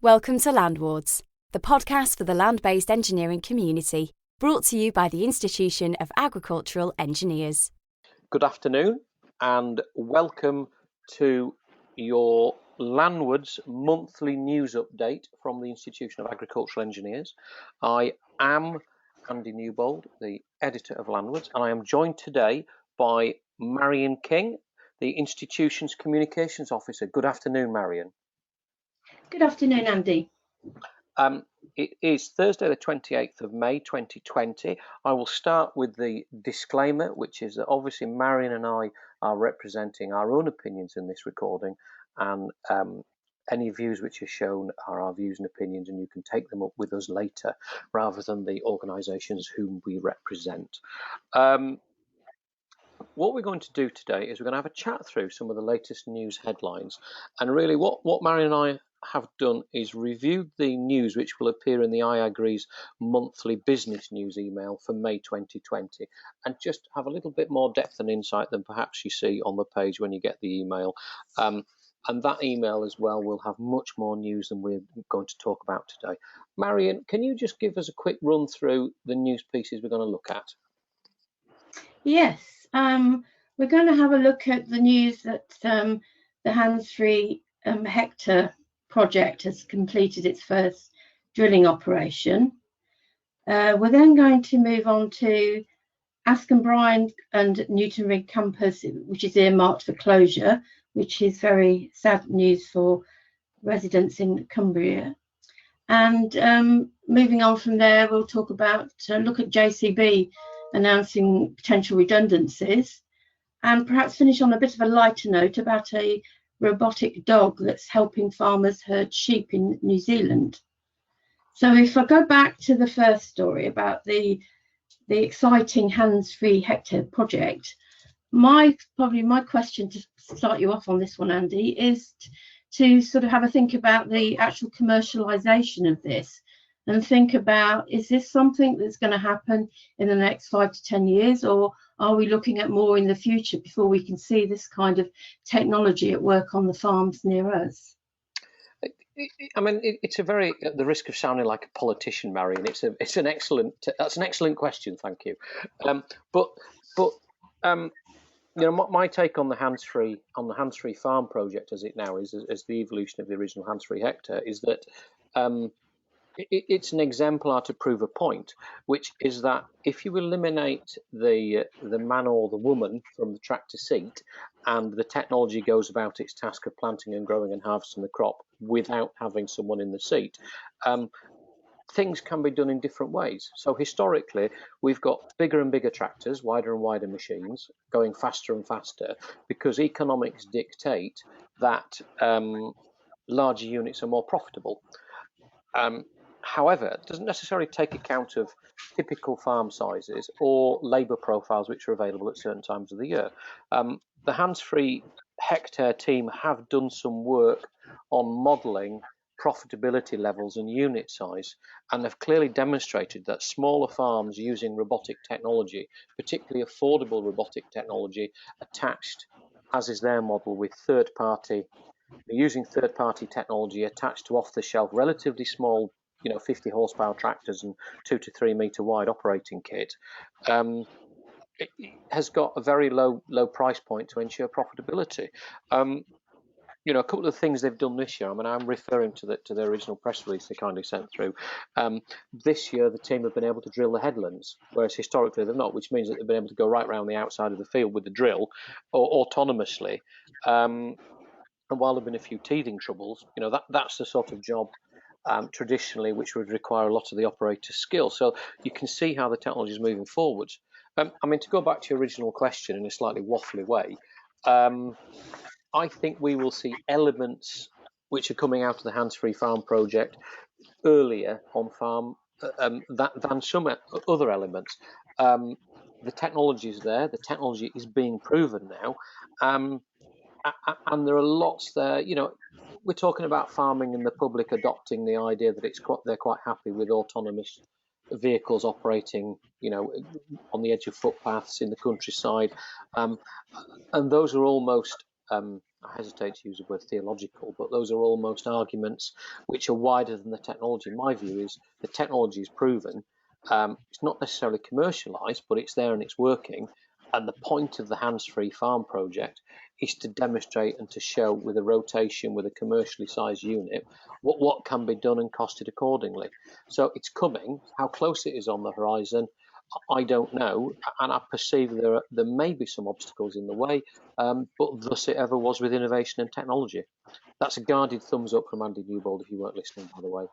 Welcome to Landwards, the podcast for the land-based engineering community, brought to you by the Institution of Agricultural Engineers. Good afternoon and welcome to your Landwards monthly news update from the Institution of Agricultural Engineers. I am Andy Newbold, the editor of Landwards, and I am joined today by Marion King, the institution's communications officer. Good afternoon, Marion. Good afternoon, Andy. It is Thursday, the 28th of May, 2020. I will start with the disclaimer, which is that obviously Marion and I are representing our own opinions in this recording, and any views which are shown are our views and opinions, and you can take them up with us later rather than the organisations whom we represent. What we're going to do today is we're going to have a chat through some of the latest news headlines, and really what Marion and I have done is reviewed the news which will appear in the IAgrE's monthly business news email for May 2020, and just have a little bit more depth and insight than perhaps you see on the page when you get the email. And that email as well will have much more news than we're going to talk about today. Marion, can you just give us a quick run through the news pieces we're going to look at? Yes, we're going to have a look at the news that the hands-free hectare project has completed its first drilling operation. We're then going to move on to Askham Bryan and Newton Rigg campus, which is earmarked for closure, which is very sad news for residents in Cumbria. And moving on from there, we'll talk about look at JCB announcing potential redundancies, and perhaps finish on a bit of a lighter note about a robotic dog that's helping farmers herd sheep in New Zealand. So if I go back to the first story about the exciting hands-free hectare project, my question to start you off on this one, Andy, is to sort of have a think about the actual commercialization of this, and think about, is this something that's going to happen in the next 5 to 10 years, or are we looking at more in the future before we can see this kind of technology at work on the farms near us? I mean, it's a very, at the risk of sounding like a politician, Marion, that's an excellent question, thank you. You know, my take on the hands-free farm project, as it now is, as the evolution of the original hands-free hectare, is that it's an exemplar to prove a point, which is that if you eliminate the man or the woman from the tractor seat, and the technology goes about its task of planting and growing and harvesting the crop without having someone in the seat, things can be done in different ways. So historically, we've got bigger and bigger tractors, wider and wider machines, going faster and faster, because economics dictate that larger units are more profitable. However, it doesn't necessarily take account of typical farm sizes or labour profiles which are available at certain times of the year. The hands-free hectare team have done some work on modelling profitability levels and unit size, and have clearly demonstrated that smaller farms using robotic technology, particularly affordable robotic technology attached, as is their model, with using third-party technology attached to off-the-shelf, relatively small, 50 horsepower tractors and 2 to 3 metre wide operating kit, it has got a very low price point to ensure profitability. A couple of the things they've done this year, I mean, I'm referring to the original press release they kindly sent through. This year, the team have been able to drill the headlands, whereas historically they've not, which means that they've been able to go right around the outside of the field with the drill, or autonomously. And while there have been a few teething troubles, that's the sort of job traditionally which would require a lot of the operator's skill. So you can see how the technology is moving forward. I mean, to go back to your original question in a slightly waffly way, I think we will see elements which are coming out of the hands-free farm project earlier on farm than some other elements. The technology is there. The technology is being proven now. And there are lots there. We're talking about farming and the public adopting the idea that they're quite happy with autonomous vehicles operating, on the edge of footpaths in the countryside, and those are almost I hesitate to use the word theological, but those are almost arguments which are wider than the technology. My view is the technology is proven. It's not necessarily commercialised, but it's there and it's working. And the point of the hands-free farm project is to demonstrate and to show with a rotation, with a commercially sized unit, what can be done and costed accordingly. So it's coming. How close it is on the horizon, I don't know, and I perceive there may be some obstacles in the way, but thus it ever was with innovation and technology. That's a guarded thumbs up from Andy Newbold, if you weren't listening, by the way.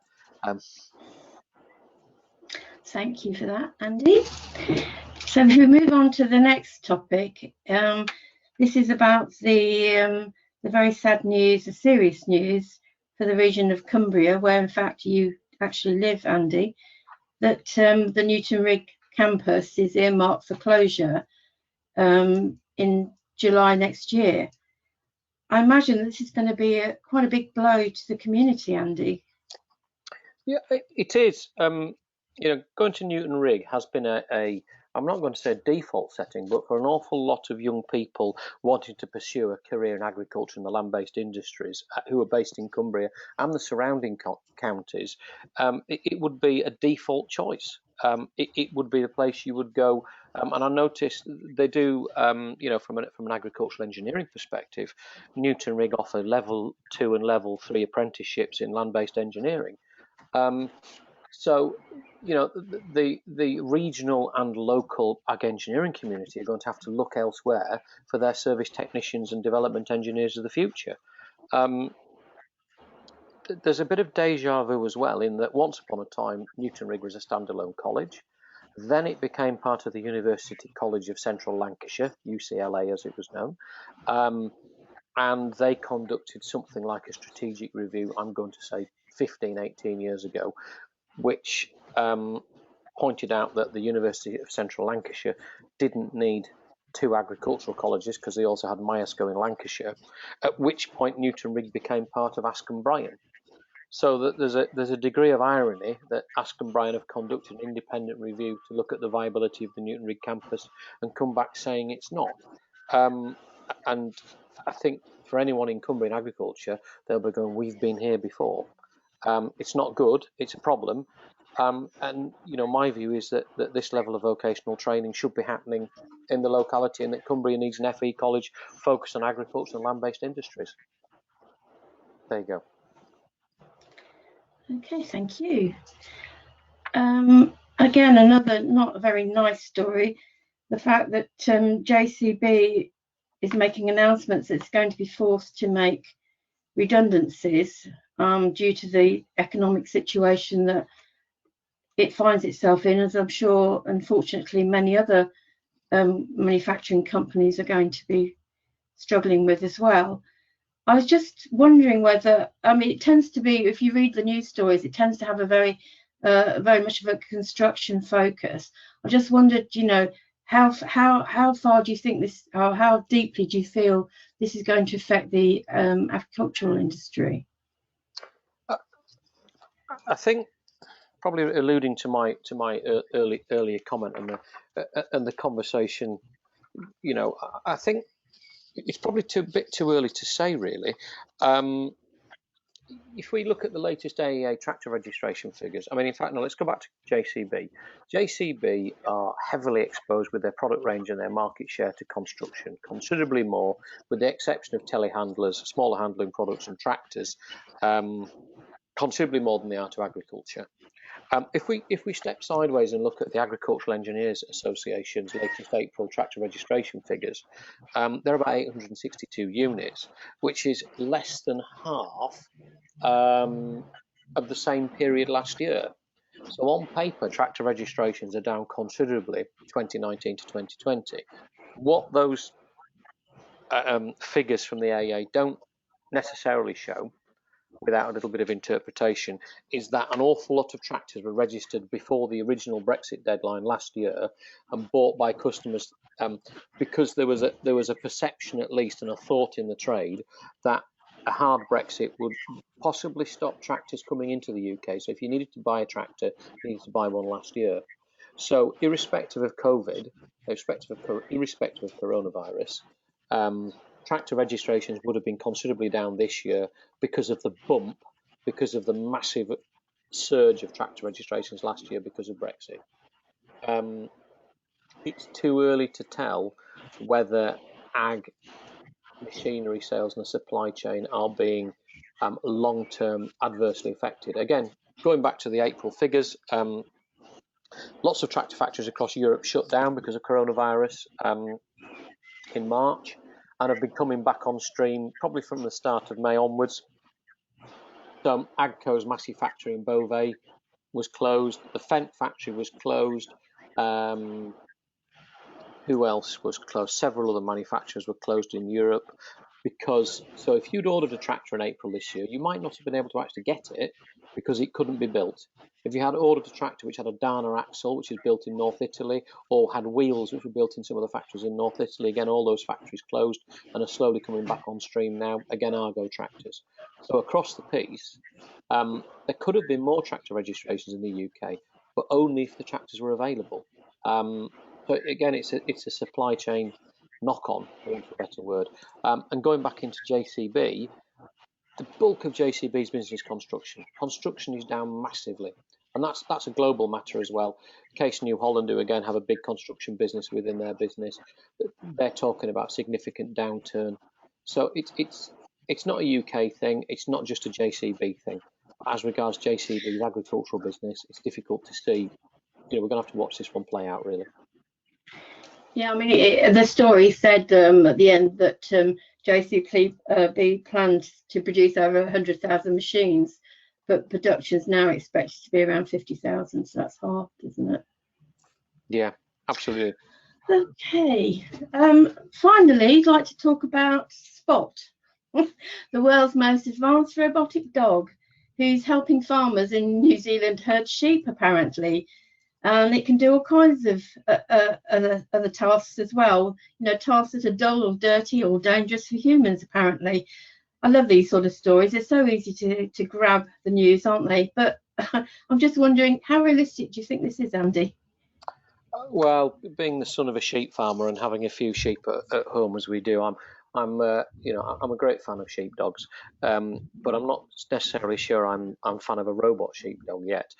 Thank you for that, Andy. So if we move on to the next topic, this is about the very sad news, the serious news for the region of Cumbria, where in fact you actually live, Andy, that the Newton Rigg campus is earmarked for closure in July next year. I imagine this is going to be quite a big blow to the community, Andy. Yeah, it is. Going to Newton Rigg has been I'm not going to say a default setting, but for an awful lot of young people wanting to pursue a career in agriculture and the land-based industries who are based in Cumbria and the surrounding counties, it would be a default choice. It would be the place you would go. And I noticed they do, from an agricultural engineering perspective, Newton Rigg offer level 2 and level 3 apprenticeships in land-based engineering. So, the regional and local ag engineering community are going to have to look elsewhere for their service technicians and development engineers of the future. There's a bit of deja vu as well, in that once upon a time, Newton Rigg was a standalone college. Then it became part of the University College of Central Lancashire, UCLA as it was known. And they conducted something like a strategic review, I'm going to say 15, 18 years ago, which pointed out that the University of Central Lancashire didn't need 2 agricultural colleges because they also had Myerscough in Lancashire, at which point Newton Rigg became part of Cumbria. So that there's a degree of irony that Cumbria have conducted an independent review to look at the viability of the Newton Rigg campus and come back saying it's not. And I think for anyone in Cumbrian agriculture, they'll be going, we've been here before. It's not good, it's a problem. And my view is that this level of vocational training should be happening in the locality, and that Cumbria needs an FE college focused on agriculture and land-based industries. There you go. Okay, thank you. Again, another not a very nice story, the fact that JCB is making announcements that it's going to be forced to make redundancies due to the economic situation that it finds itself in, as I'm sure, unfortunately, many other manufacturing companies are going to be struggling with as well. I was just wondering whether, it tends to be, if you read the news stories, it tends to have a very much of a construction focus. I just wondered, how far do you think this, or how deeply do you feel this is going to affect the agricultural industry? I think, probably alluding to my earlier comment and the conversation, I think it's probably a bit too early to say, really. If we look at the latest AEA tractor registration figures, in fact, no, let's go back to JCB. JCB are heavily exposed with their product range and their market share to construction, considerably more, with the exception of telehandlers, smaller handling products and tractors, considerably more than they are to agriculture. If we step sideways and look at the Agricultural Engineers Association's latest April tractor registration figures, they're about 862 units, which is less than half of the same period last year. So on paper, tractor registrations are down considerably 2019 to 2020. What those figures from the AEA don't necessarily show, without a little bit of interpretation, is that an awful lot of tractors were registered before the original Brexit deadline last year and bought by customers because there was a perception, at least, and a thought in the trade that a hard Brexit would possibly stop tractors coming into the UK. So if you needed to buy a tractor, you needed to buy one last year. So irrespective of COVID, irrespective of coronavirus, tractor registrations would have been considerably down this year because of the bump, because of the massive surge of tractor registrations last year because of Brexit. It's too early to tell whether ag machinery sales and the supply chain are being long-term adversely affected. Again, going back to the April figures, lots of tractor factories across Europe shut down because of coronavirus in March, and have been coming back on stream probably from the start of May onwards. So Agco's massive factory in Beauvais was closed. The Fendt factory was closed. Who else was closed? Several other manufacturers were closed in Europe because, so if you'd ordered a tractor in April this year, you might not have been able to actually get it because it couldn't be built. If you had ordered a tractor which had a Dana axle, which is built in North Italy, or had wheels which were built in some of the factories in North Italy, again, all those factories closed and are slowly coming back on stream now, again, Argo tractors. So across the piece, there could have been more tractor registrations in the UK, but only if the tractors were available. So again, it's a supply chain knock-on, for want of a better word. And going back into JCB, the bulk of JCB's business construction. Construction is down massively, and that's a global matter as well. Case New Holland, who again have a big construction business within their business, they're talking about significant downturn. So it's not a UK thing. It's not just a JCB thing. As regards JCB's agricultural business, it's difficult to see. We're going to have to watch this one play out, really. Yeah, I mean, the story said at the end that JCB planned to produce over 100,000 machines, but production's now expected to be around 50,000, so that's half, isn't it? Yeah, absolutely. Okay. Finally, I'd like to talk about Spot, the world's most advanced robotic dog, who's helping farmers in New Zealand herd sheep, apparently. And it can do all kinds of other tasks as well, tasks that are dull or dirty or dangerous for humans, apparently. I love these sort of stories. They're so easy to grab the news, aren't they? But I'm just wondering, how realistic do you think this is, Andy? Well, being the son of a sheep farmer and having a few sheep at home as we do, I'm a great fan of sheepdogs, but I'm not necessarily sure I'm a fan of a robot sheepdog yet.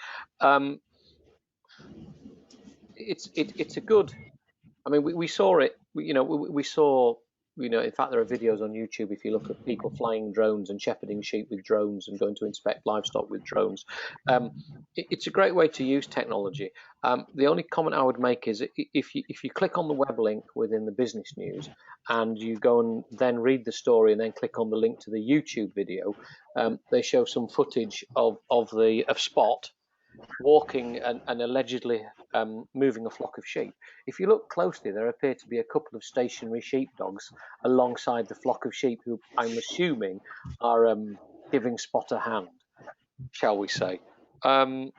It's a good. I mean, we saw it. We saw. In fact, there are videos on YouTube if you look at people flying drones and shepherding sheep with drones and going to inspect livestock with drones. It's a great way to use technology. The only comment I would make is if you click on the web link within the business news and you go and then read the story and then click on the link to the YouTube video, they show some footage of Spot walking and allegedly moving a flock of sheep. If you look closely, there appear to be a couple of stationary sheepdogs alongside the flock of sheep who I'm assuming are giving Spot a hand, shall we say. I'm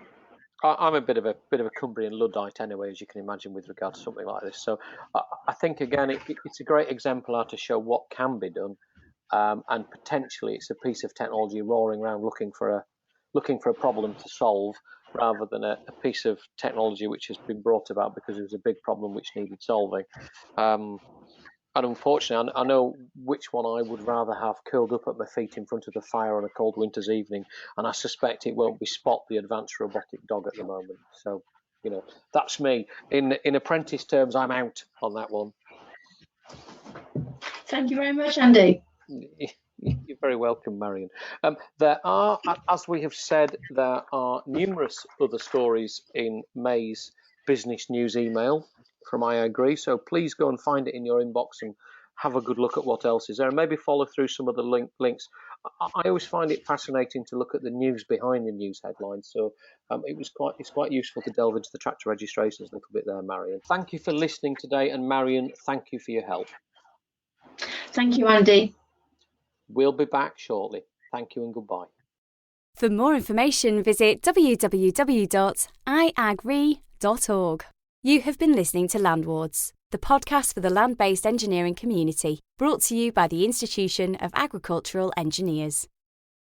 a bit of a Cumbrian Luddite anyway, as you can imagine, with regard to something like this. So I think, again, it's a great exemplar to show what can be done, and potentially it's a piece of technology roaring around looking for a problem to solve, rather than a piece of technology which has been brought about because it was a big problem which needed solving. And unfortunately, I know which one I would rather have curled up at my feet in front of the fire on a cold winter's evening, and I suspect it won't be Spot, the advanced robotic dog, at the moment. So, that's me. In apprentice terms, I'm out on that one. Thank you very much, Andy. You're very welcome, Marion. There are, as we have said, there are numerous other stories in May's business news email from IAgrE, so please go and find it in your inbox and have a good look at what else is there, and maybe follow through some of the links. I always find it fascinating to look at the news behind the news headlines, so it's quite useful to delve into the tractor registrations a little bit there, Marion. Thank you for listening today, and Marion, thank you for your help. Thank you, Andy. We'll be back shortly. Thank you and goodbye. For more information, visit www.iagree.org. You have been listening to Landwards, the podcast for the land-based engineering community, brought to you by the Institution of Agricultural Engineers.